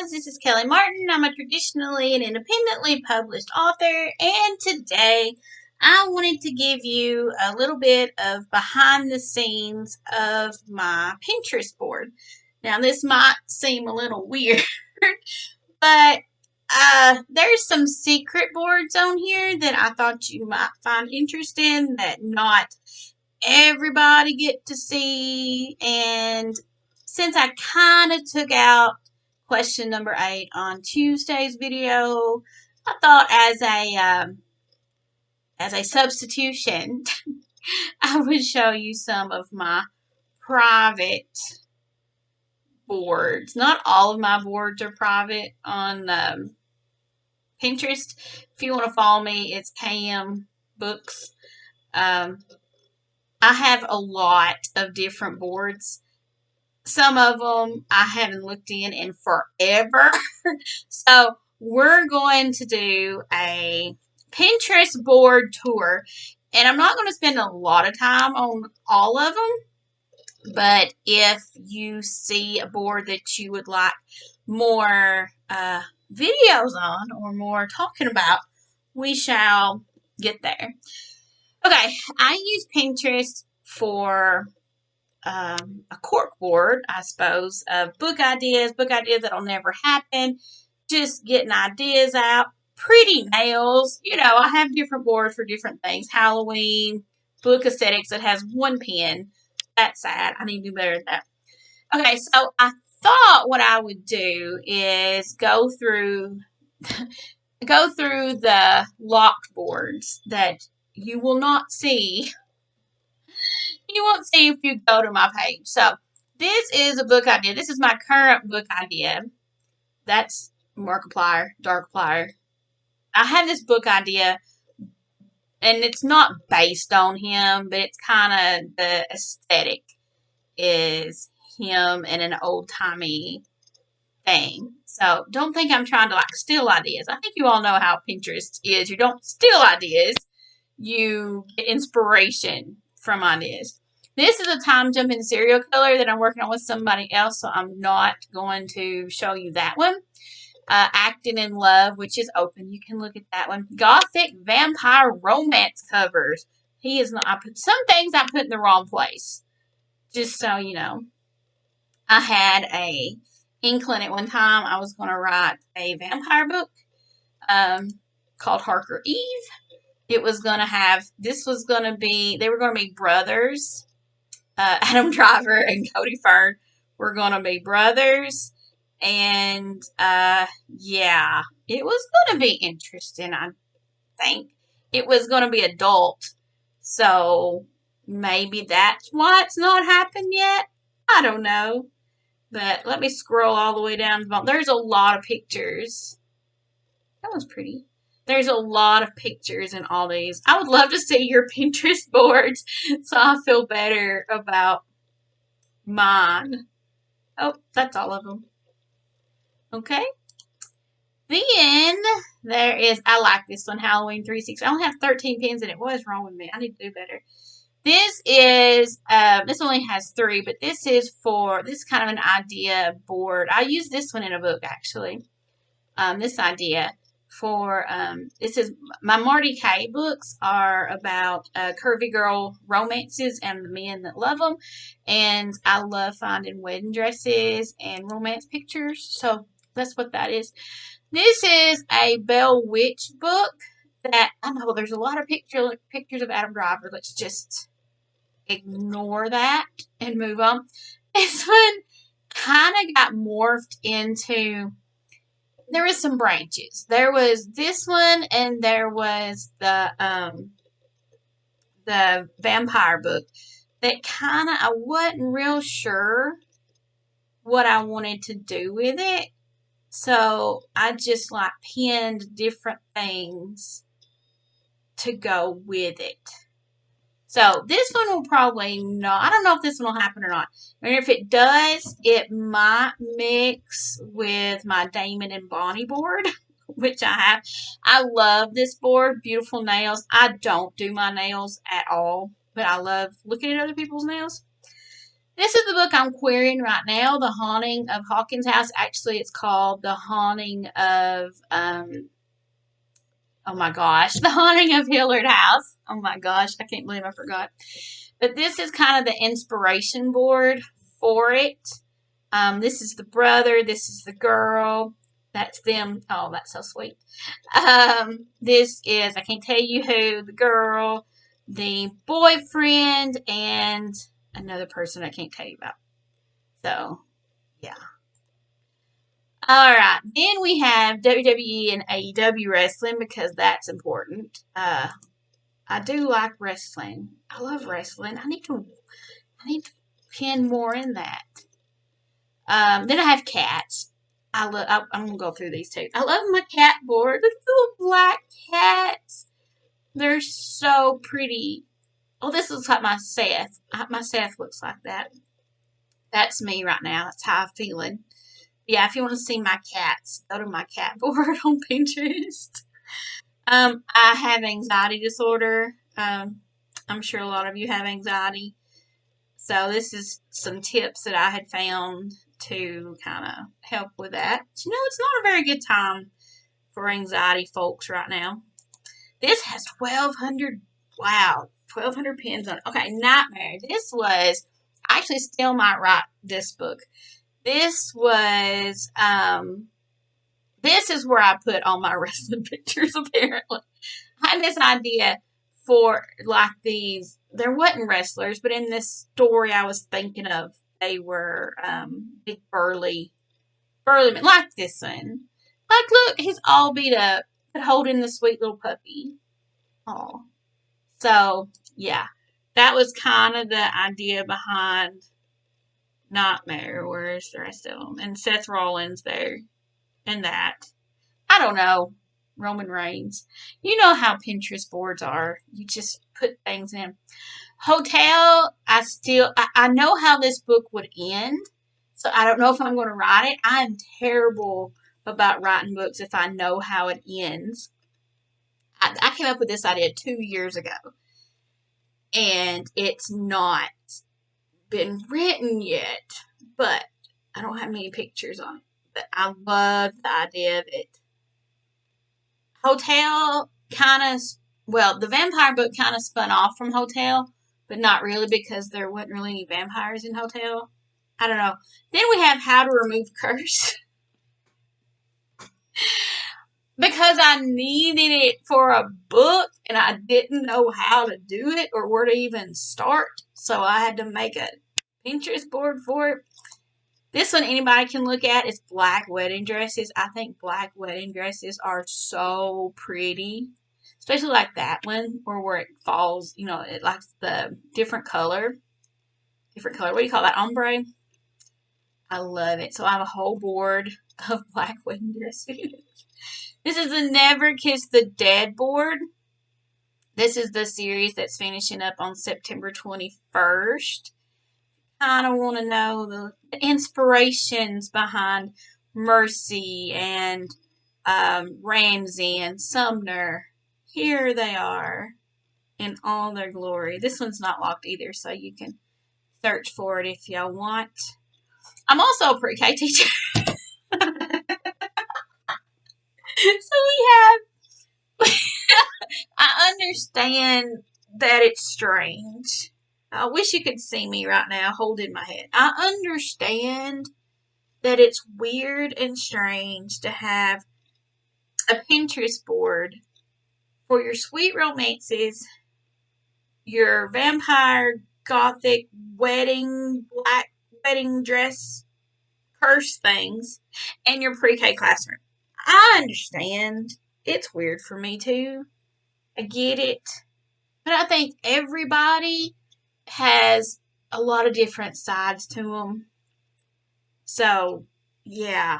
guys, this is Kelly Martin. I'm a traditionally and independently published author, and today I wanted to give you a little bit of behind the scenes of my Pinterest board. Now, this might seem a little weird, but there's some secret boards on here that I thought you might find interesting that not everybody get to see. And since I kind of took out question number 8 on Tuesday's video, I thought as a substitution, I would show you some of my private boards. Not all of my boards are private on Pinterest. If you want to follow me, it's KM Books. I have a lot of different boards. Some of them I haven't looked in forever. So we're going to do a Pinterest board tour. And I'm not going to spend a lot of time on all of them. But if you see a board that you would like more videos on or more talking about, we shall get there. Okay, I use Pinterest for a cork board, I suppose, of book ideas that'll never happen, just getting ideas out, pretty nails. You know, I have different boards for different things. Halloween, book aesthetics that has one pen. That's sad. I need to do better than that. Okay, so I thought what I would do is go through the locked boards that you will not see. You won't see if you go to my page. So this is a book idea. This is my current book idea. That's Markiplier, Darkiplier. I have this book idea, and it's not based on him, but it's kind of the aesthetic is him in an old-timey thing. So don't think I'm trying to steal ideas. I think you all know how Pinterest is. You don't steal ideas. You get inspiration from ideas. This is a time-jumping serial killer that I'm working on with somebody else, so I'm not going to show you that one. Acting in Love, which is open. You can look at that one. Gothic vampire romance covers. He is not. I put some things I put in the wrong place. Just so you know. I had a inkling at one time I was going to write a vampire book called Harker Eve. It was going to have, they were going to be brothers. Adam Driver and Cody Fern were going to be brothers. And, yeah, it was going to be interesting, I think. It was going to be adult. So maybe that's why it's not happened yet. I don't know. But let me scroll all the way down to the bottom. There's a lot of pictures. That one's pretty. There's a lot of pictures in all these. I would love to see your Pinterest boards so I feel better about mine. Oh, that's all of them. Okay. Then there is, I like this one, Halloween 360. I only have 13 pins in it. What is wrong with me? I need to do better. This is, this only has 3, but this is kind of an idea board. I used this one in a book, actually. This idea. This is my Marty K books are about curvy girl romances and the men that love them, and I love finding wedding dresses and romance pictures, so that's what that is. This is a Bell Witch book that I know there's a lot of pictures of Adam Driver. Let's just ignore that and move on. This one kind of got morphed into. There was some branches. There was this one, and there was the vampire book that kind of, I wasn't real sure what I wanted to do with it. So I just pinned different things to go with it. So this one will probably not, I don't know if this one will happen or not. And if it does, it might mix with my Damon and Bonnie board, which I have. I love this board. Beautiful nails. I don't do my nails at all, but I love looking at other people's nails. This is the book I'm querying right now, The Haunting of Hawkins House. Actually, it's called The Haunting of, oh my gosh, The Haunting of Hillard House. Oh my gosh, I can't believe I forgot. But this is kind of the inspiration board for it. This is the brother, this is the girl, that's them. Oh, that's so sweet. This is, I can't tell you who, the girl, the boyfriend, and another person I can't tell you about. So, yeah. All right. Then we have WWE and AEW wrestling because that's important. I do like wrestling. I love wrestling. I need to pin more in that. Then I have cats. I'm gonna go through these two. I love my cat board. The little black cats. They're so pretty. Oh, this looks like my Seth. My Seth looks like that. That's me right now. That's how I'm feeling. Yeah, if you want to see my cats, go to my cat board on Pinterest. I have anxiety disorder. I'm sure a lot of you have anxiety. So this is some tips that I had found to kind of help with that. You know, it's not a very good time for anxiety folks right now. This has 1,200, wow, 1,200 pins on it. Okay, Nightmare. I actually still might write this book. This is where I put all my wrestling pictures, apparently. I had this idea for, like, these, there wasn't wrestlers, but in this story I was thinking of, they were, big burly men, like this one. Like, look, he's all beat up, but holding the sweet little puppy. Oh. So, yeah. That was kind of the idea behind Nightmare. Where's the rest of them? And Seth Rollins there. And that. I don't know. Roman Reigns. You know how Pinterest boards are. You just put things in. Hotel, I know how this book would end. So I don't know if I'm going to write it. I'm terrible about writing books if I know how it ends. I came up with this idea 2 years ago. And it's not been written yet. But I don't have many pictures on it. But I love the idea of it. Hotel kind of, well, the vampire book kind of spun off from Hotel, but not really because there wasn't really any vampires in Hotel. I don't know. Then we have How to Remove Curse. Because I needed it for a book and I didn't know how to do it or where to even start. So I had to make a Pinterest board for it. This one anybody can look at is black wedding dresses. I think black wedding dresses are so pretty. Especially like that one, or where it falls, you know, it likes the different color. Different color. What do you call that? Ombre? I love it. So I have a whole board of black wedding dresses. This is the Never Kiss the Dead board. This is the series that's finishing up on September 21st. Kind of want to know the inspirations behind Mercy and Ramsey and Sumner. Here they are in all their glory. This one's not locked either, so you can search for it if y'all want. I'm also a pre-K teacher. So we have, I understand that it's strange. I wish you could see me right now holding my head. I understand that it's weird and strange to have a Pinterest board for your sweet romances, your vampire, gothic, black wedding dress, curse things, and your pre-K classroom. I understand. It's weird for me too. I get it. But I think everybody has a lot of different sides to them. So, yeah.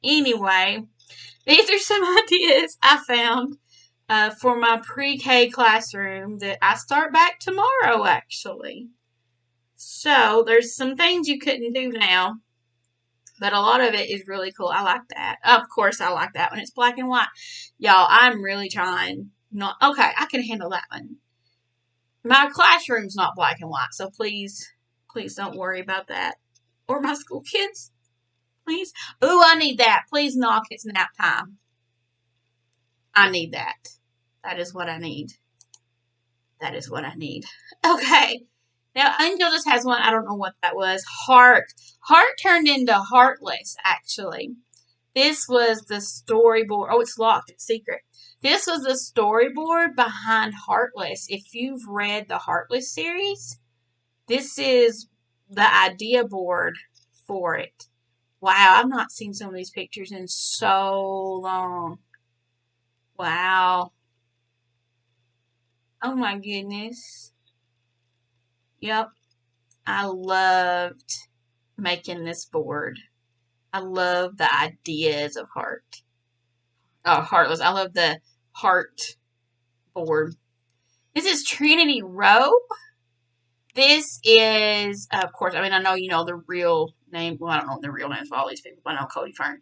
Anyway, these are some ideas I found for my pre-K classroom that I start back tomorrow, actually. So, there's some things you couldn't do now, but a lot of it is really cool. I like that. Of course, I like that when it's black and white. Y'all, I'm really trying not. Okay, I can handle that one. My classroom's not black and white, so please Please don't worry about that. Or my school kids. Please. Ooh, I need that. Please knock. It's nap time. I need that. That is what I need. That is what I need. Okay. Now, Angel just has one. I don't know what that was. Heart. Heart turned into Heartless, actually. This was the storyboard. Oh, it's locked. It's secret. This was the storyboard behind Heartless. If you've read the Heartless series, this is the idea board for it. Wow, I've not seen some of these pictures in so long. Wow. Oh my goodness. Yep. I loved making this board. I love the ideas of Heartless. I love the heart board. This is Trinity Row. This is, of course, I mean, I know you know the real name. Well, I don't know the real names of all these people, but I know Cody Fern.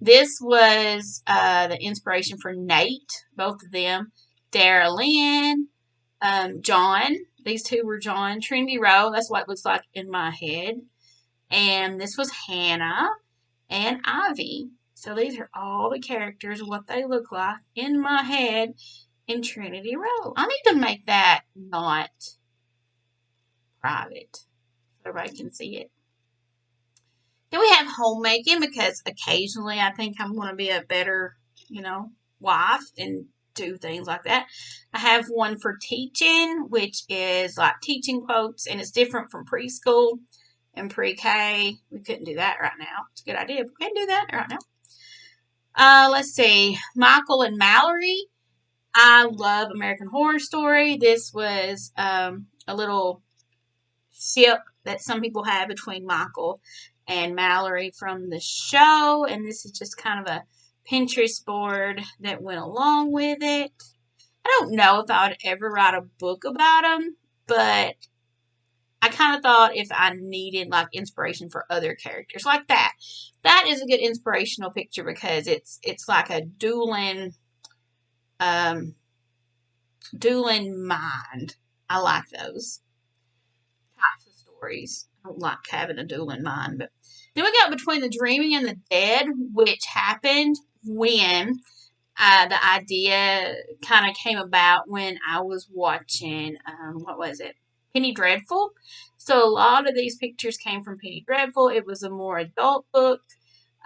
This was the inspiration for Nate, both of them. Dara Lynn, John. These two were John. Trinity Row, that's what it looks like in my head. And this was Hannah and Ivy. So these are all the characters, what they look like in my head in Trinity Row. I need to make that not private so everybody can see it. Then we have homemaking, because occasionally I think I'm going to be a better, wife and do things like that. I have one for teaching, which is like teaching quotes, and it's different from preschool and pre-K. We couldn't do that right now. It's a good idea, but we can't do that right now. Let's see. Michael and Mallory. I love American Horror Story. This was a little ship that some people have between Michael and Mallory from the show. And this is just kind of a Pinterest board that went along with it. I don't know if I would ever write a book about them, but I kind of thought if I needed like inspiration for other characters like that. That is a good inspirational picture because it's like a dueling mind. I like those types of stories. I don't like having a dueling mind. But then we got Between the Dreaming and the Dead, which happened when the idea kind of came about when I was watching, what was it? Penny Dreadful. So a lot of these pictures came from Penny Dreadful. It was a more adult book.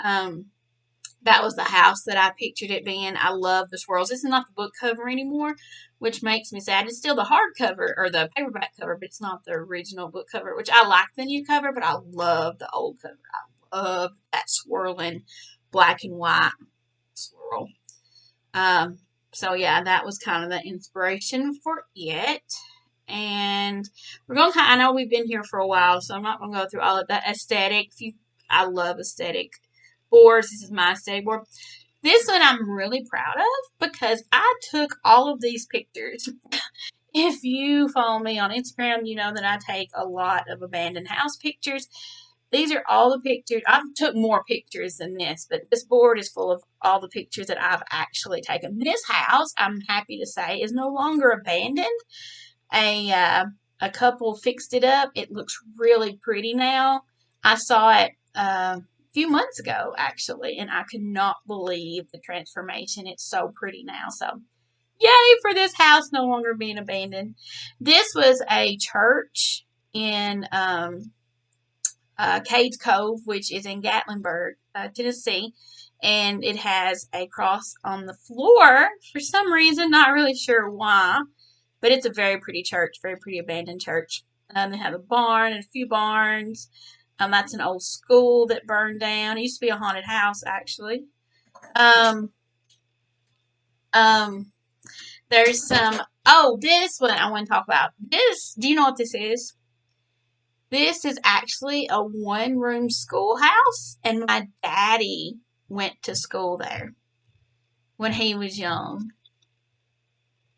That was the house that I pictured it being. I love the swirls. This is not the book cover anymore, which makes me sad. It's still the hardcover or the paperback cover, but it's not the original book cover, which I like the new cover, but I love the old cover. I love that swirling black and white swirl. So yeah, that was kind of the inspiration for it. And we're going to I know we've been here for a while, so I'm not going to go through all of that aesthetic. I love aesthetic boards. This is my aesthetic board. This one I'm really proud of because I took all of these pictures. If you follow me on Instagram, you know that I take a lot of abandoned house pictures. These are all the pictures. I've took more pictures than this, but this board is full of all the pictures that I've actually taken. This house, I'm happy to say, is no longer abandoned. A couple fixed it up. It looks really pretty now. I saw it a few months ago, actually, and I could not believe the transformation. It's so pretty now. So, yay for this house no longer being abandoned. This was a church in Cades Cove, which is in Gatlinburg, Tennessee, and it has a cross on the floor for some reason, not really sure why, but it's a very pretty church, very pretty abandoned church. They have a barn and a few barns. That's an old school that burned down. It used to be a haunted house, actually. There's some, this one I want to talk about. This, do you know what this is? This is actually a one-room schoolhouse, and my daddy went to school there when he was young.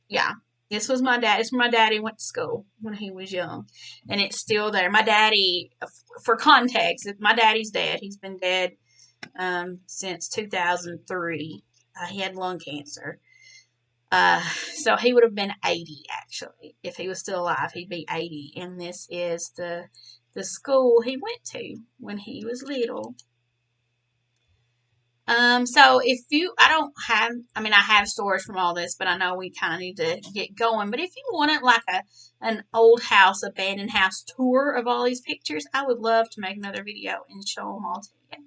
Yeah, this was my dad. It's where my daddy went to school when he was young, and it's still there. My daddy, for context, my daddy's dead. He's been dead since 2003. He had lung cancer. So he would have been 80 actually. If he was still alive, he'd be 80. And this is the school he went to when he was little. So if you, I have stories from all this, but I know we kind of need to get going. But if you wanted like an old house, abandoned house tour of all these pictures, I would love to make another video and show them all to you.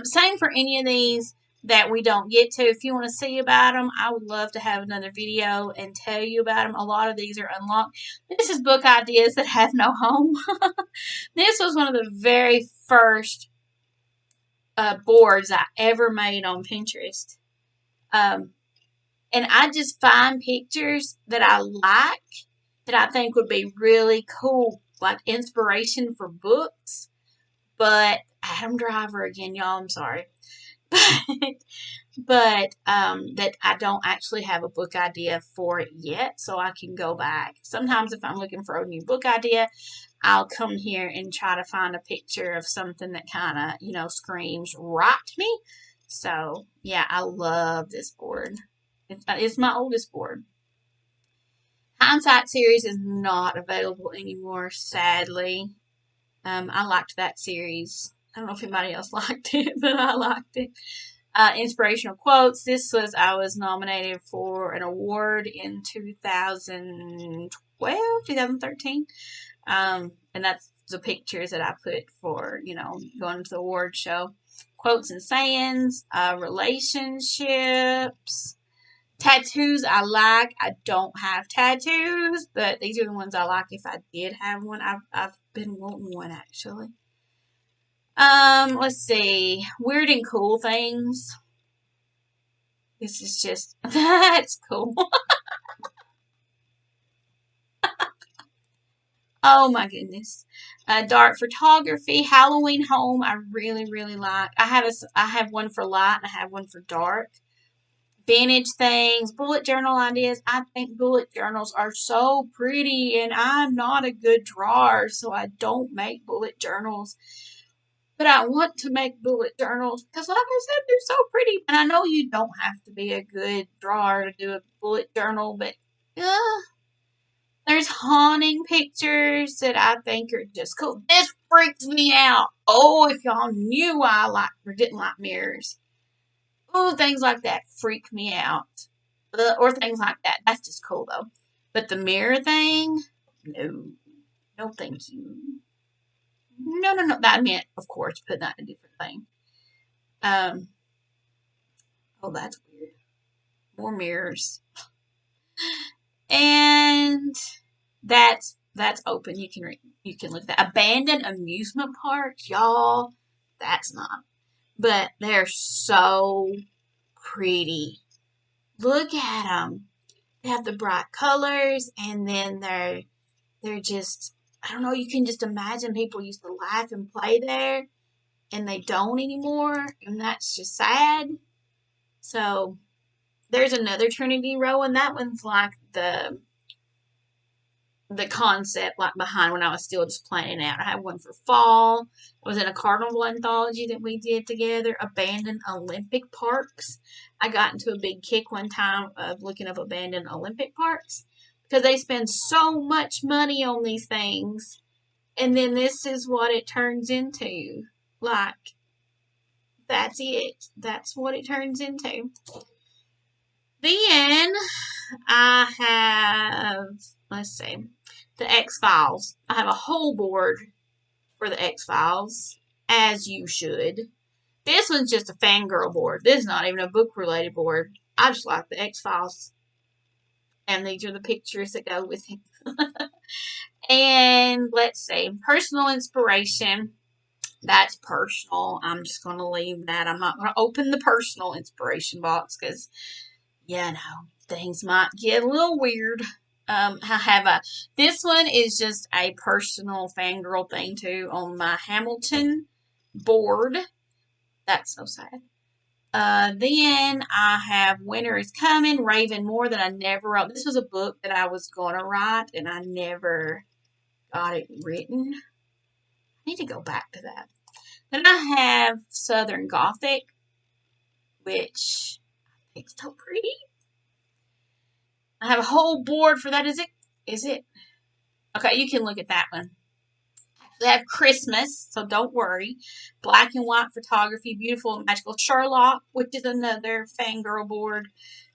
Same for any of these that we don't get to. If you want to see about them, I would love to have another video and tell you about them. A lot of these are unlocked. This is book ideas that have no home. This was one of the very first boards I ever made on Pinterest. And I just find pictures that I like, that I think would be really cool, like inspiration for books. But Adam Driver again, y'all, I'm sorry. But that I don't actually have a book idea for it yet, so I can go back. Sometimes if I'm looking for a new book idea, I'll come here and try to find a picture of something that kind of, screams right to me. So, yeah, I love this board. It's my oldest board. Hindsight series is not available anymore, sadly. I liked that series. I don't know if anybody else liked it, but I liked it. Inspirational quotes. I was nominated for an award in 2012, 2013. And that's the pictures that I put for, going to the award show. Quotes and sayings, relationships, tattoos I like. I don't have tattoos, but these are the ones I like if I did have one. I've been wanting one actually. Let's see. Weird and cool things. This is just, that's cool. Oh my goodness. Dark photography, Halloween home, I really, really like. I have one for light and I have one for dark. Vintage things, bullet journal ideas. I think bullet journals are so pretty and I'm not a good drawer, so I don't make bullet journals. But I want to make bullet journals because, like I said, they're so pretty. And I know you don't have to be a good drawer to do a bullet journal, but there's haunting pictures that I think are just cool. This freaks me out. Oh, if y'all knew why I like or didn't like mirrors. Oh, things like that freak me out. Or things like that. That's just cool, though. But the mirror thing, no. No, thank you. No, no, no. That meant, of course, putting that in a different thing. Oh, that's weird. More mirrors. And that's open. You can look at that. Abandoned amusement park, y'all. That's not. But they're so pretty. Look at them. They have the bright colors, and then they're just, I don't know. You can just imagine people used to laugh and play there, and they don't anymore, and that's just sad. So there's another Trinity row, and that one's like the concept like behind when I was still just planning out. I have one for fall. I was in a carnival anthology that we did together. Abandoned Olympic parks. I got into a big kick one time of looking up abandoned Olympic parks because they spend so much money on these things, and then this is what it turns into. Like, that's it. That's what it turns into. Then I have, let's see, the X-Files. I have a whole board for the X-Files, as you should. This one's just a fangirl board. This is not even a book-related board. I just like the X-Files. And these are the pictures that go with it. And let's see, personal inspiration. That's personal. I'm just going to leave that. I'm not going to open the personal inspiration box because, things might get a little weird. This one is just a personal fangirl thing too on my Hamilton board. That's so sad. Then I have Winter is Coming, Raven More that I never wrote. This was a book that I was going to write and I never got it written. I need to go back to that. Then I have Southern Gothic, which I think is so pretty. I have a whole board for that. Is it? Is it? Okay, you can look at that one. They have Christmas, so don't worry. Black and white photography, beautiful and magical. Sherlock, which is another fangirl board.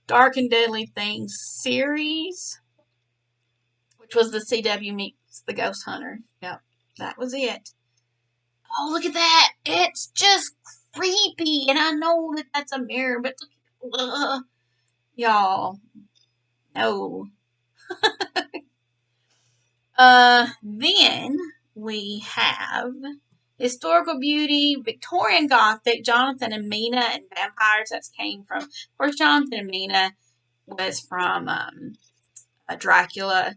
Dark and Deadly Things series, which was the CW meets the Ghost Hunter. Yep, that was it. Oh, look at that. It's just creepy. And I know that that's a mirror, but look, y'all, no. Then we have Historical Beauty, Victorian Gothic, Jonathan and Mina, and Vampires. That came from, of course, Jonathan and Mina was from Dracula.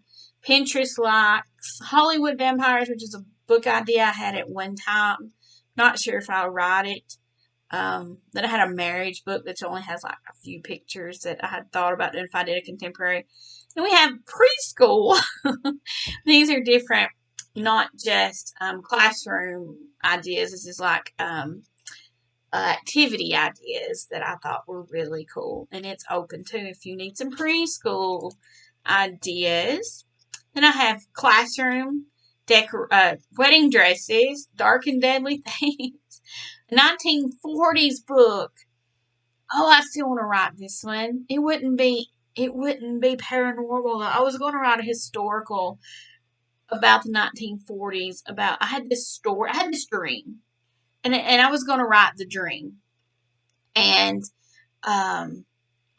Pinterest likes Hollywood Vampires, which is a book idea I had at one time. Not sure if I'll write it. Then I had a marriage book that only has like a few pictures that I had thought about doing if I did a contemporary. Then we have Preschool. These are different, not just classroom ideas. This is like activity ideas that I thought were really cool. And it's open too if you need some preschool ideas. Then I have classroom, wedding dresses, dark and deadly things. 1940s book. Oh, I still want to write this one. It wouldn't be paranormal. I was going to write a historical about the 1940s. I had this dream, and I was going to write the dream, and I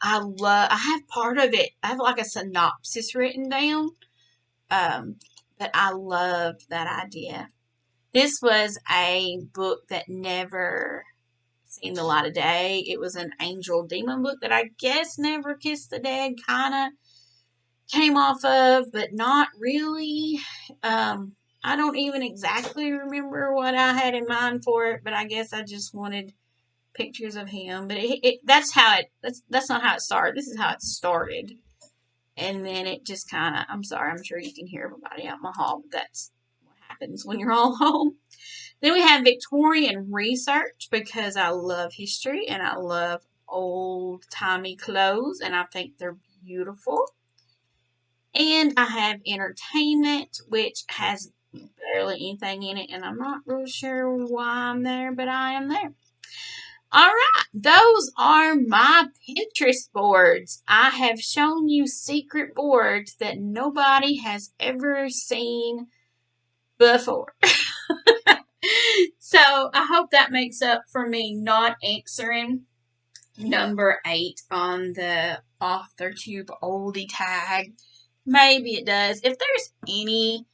have part of it. I have like a synopsis written down. But I loved that idea. This was a book that never seen the light of day. It was an angel demon book that I guess Never Kissed the Dead kind of came off of, but not really. I don't even exactly remember what I had in mind for it, but I guess I just wanted pictures of him. But that's not how it started. This is how it started. And then it just kind of, I'm sorry, I'm sure you can hear everybody out in the hall, but that's what happens when you're all home. Then we have Victorian research because I love history and I love old-timey clothes and I think they're beautiful. And I have entertainment, which has barely anything in it, and I'm not really sure why I'm there, but I am there. Alright, those are my Pinterest boards. I have shown you secret boards that nobody has ever seen before. So, I hope that makes up for me not answering number 8 on the Authortube Oldie Tag. Maybe it does. If there's any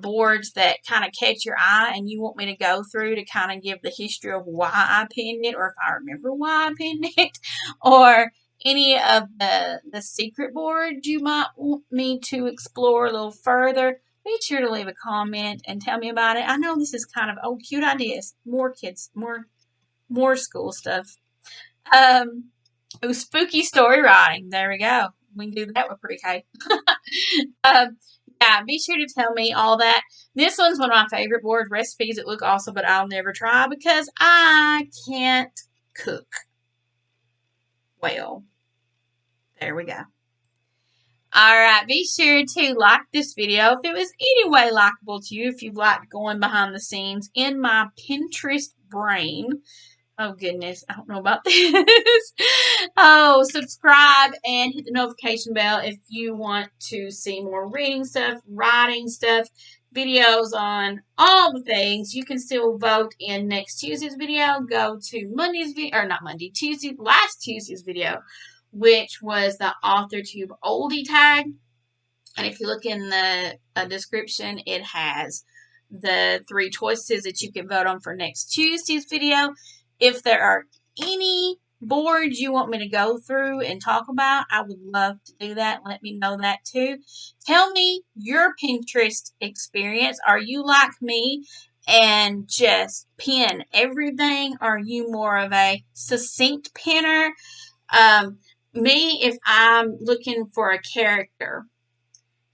boards that kind of catch your eye and you want me to go through to kind of give the history of why I pinned it, or if I remember why I pinned it, or any of the secret boards you might want me to explore a little further, be sure to leave a comment and tell me about it. I know this is kind of cute ideas, more kids, more school stuff. Spooky story writing. There we go. We can do that with pre-K. Yeah, be sure to tell me all that. This one's one of my favorite board recipes that look awesome, but I'll never try because I can't cook well. There we go. Alright, be sure to like this video if it was any way likable to you, if you liked going behind the scenes in my Pinterest brain. Oh, goodness. I don't know about this. Oh, subscribe and hit the notification bell if you want to see more reading stuff, writing stuff, videos on all the things. You can still vote in next Tuesday's video. Go to Monday's video, or not Monday, last Tuesday's video, which was the Authortube Oldie Tag. And if you look in the description, it has the 3 choices that you can vote on for next Tuesday's video. If there are any boards you want me to go through and talk about, I would love to do that. Let me know that too. Tell me your Pinterest experience. Are you like me and just pin everything? Are you more of a succinct pinner? Me, if I'm looking for a character,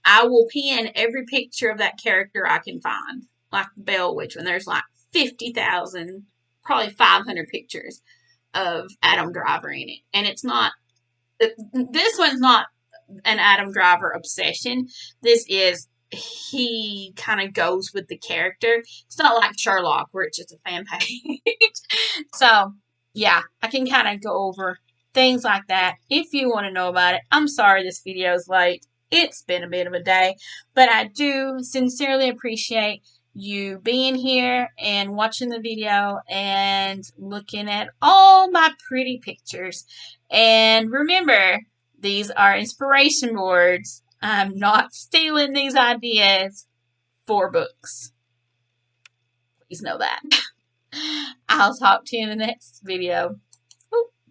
I will pin every picture of that character I can find. Like the Bell Witch, when there's like 50,000, probably 500 pictures of Adam Driver in it. And it's not, this one's not an Adam Driver obsession. This is, he kind of goes with the character. It's not like Sherlock where it's just a fan page. So, yeah, I can kind of go over things like that if you want to know about it. I'm sorry this video is late. It's been a bit of a day, but I do sincerely appreciate you being here and watching the video and looking at all my pretty pictures. And remember, these are inspiration boards. I'm not stealing these ideas for books. Please know that. I'll talk to you in the next video.